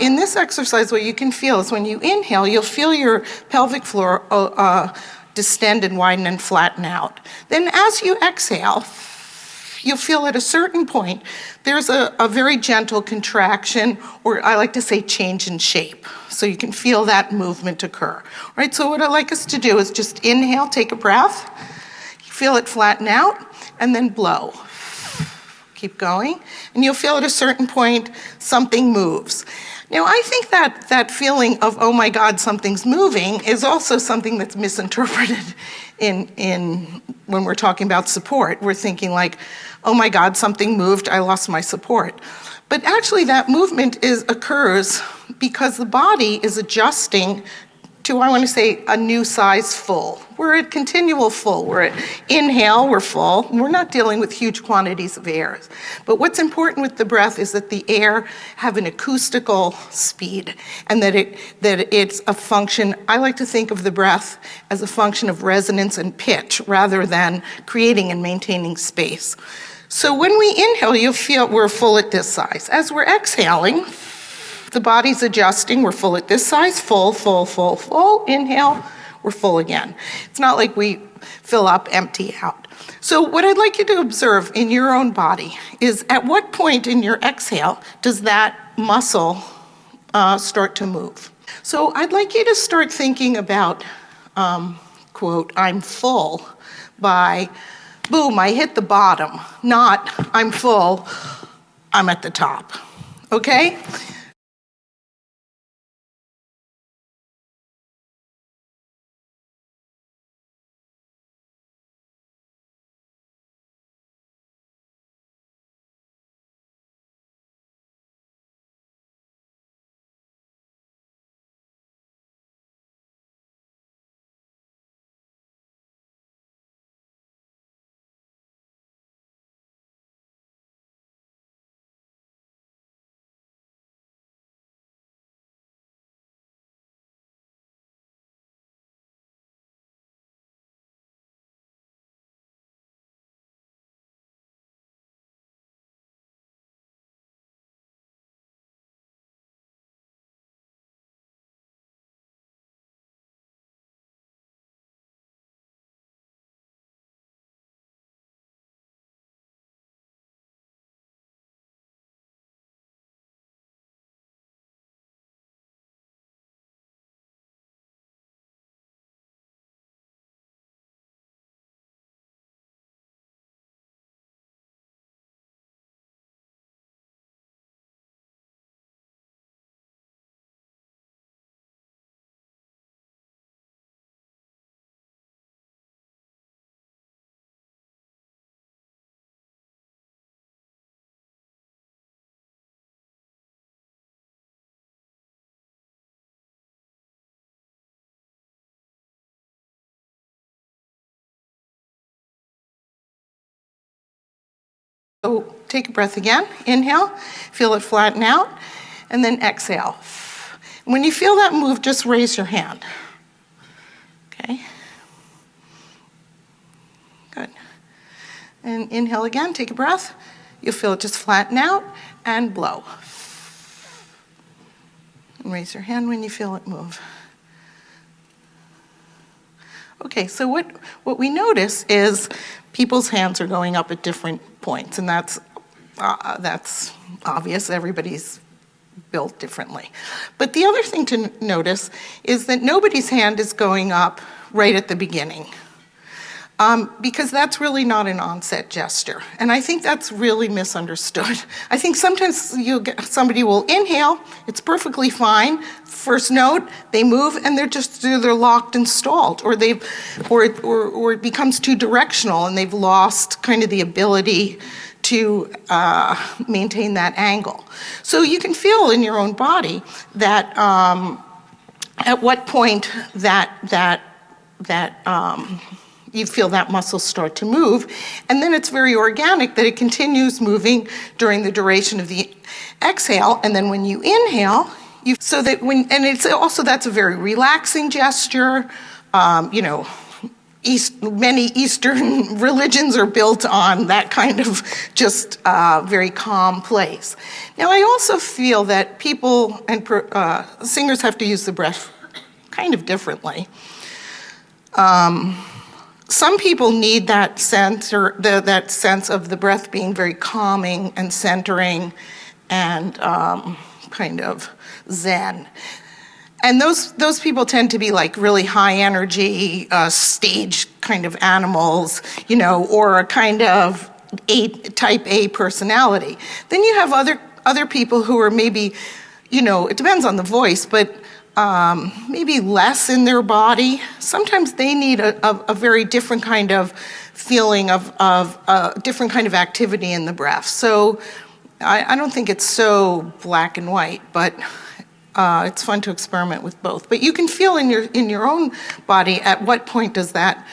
in this exercise, what you can feel is when you inhale, you'll feel your pelvic floor distend and widen and flatten out. Then as you exhale, you'll feel at a certain point, there's a very gentle contraction, or I like to say change in shape. So you can feel that movement occur. All right, so what I'd like us to do is just inhale, take a breath, feel it flatten out, and then blow. Keep going, and you'll feel at a certain point something moves. Now, I think that feeling of, oh my God, something's moving, is also something that's misinterpreted in when we're talking about support. We're thinking like, oh my God, something moved, I lost my support. But actually that movement occurs because the body is adjusting to, I want to say, a new size full. We're at continual full. We're at inhale, we're full. We're not dealing with huge quantities of air. But what's important with the breath is that the air have an acoustical speed, and that it's a function. I like to think of the breath as a function of resonance and pitch rather than creating and maintaining space. So when we inhale, you'll feel we're full at this size. As we're exhaling, the body's adjusting. We're full at this size, full, full, full, full. Inhale, we're full again. It's not like we fill up, empty out. So what I'd like you to observe in your own body is at what point in your exhale does that muscle start to move? So I'd like you to start thinking about, quote, I'm full, by, boom, I hit the bottom, not I'm full, I'm at the top, okay? So take a breath again, inhale, feel it flatten out, and then exhale. When you feel that move, just raise your hand. Okay? Good. And inhale again, take a breath. You'll feel it just flatten out and blow. And raise your hand when you feel it move. Okay, so what we notice is people's hands are going up at different points, and that's obvious. Everybody's built differently. But the other thing to notice is that nobody's hand is going up right at the beginning, because that's really not an onset gesture. And I think that's really misunderstood. I think sometimes somebody will inhale, it's perfectly fine. First note, they move and they're locked and stalled, or it becomes too directional and they've lost kind of the ability to maintain that angle. So you can feel in your own body that at what point that you feel that muscle start to move, and then it's very organic that it continues moving during the duration of the exhale, and then when you inhale, and it's also, that's a very relaxing gesture. many Eastern religions are built on that kind of just very calm place. Now, I also feel that people and singers have to use the breath kind of differently. Some people need that sense, or that sense of the breath being very calming and centering and kind of zen. And those people tend to be like really high energy, stage kind of animals, or a kind of type A personality. Then you have other people who are maybe, it depends on the voice, but maybe less in their body. Sometimes they need a very different kind of feeling of a different kind of activity in the breath. So I don't think it's so black and white, but it's fun to experiment with both. But you can feel in your own body at what point does that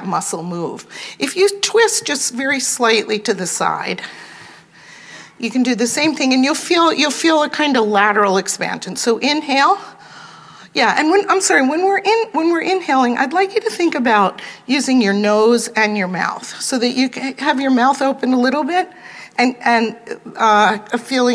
muscle move. If you twist just very slightly to the side, you can do the same thing, and you'll feel a kind of lateral expansion. So inhale. Yeah, and when we're inhaling, I'd like you to think about using your nose and your mouth so that you can have your mouth open a little bit and a feeling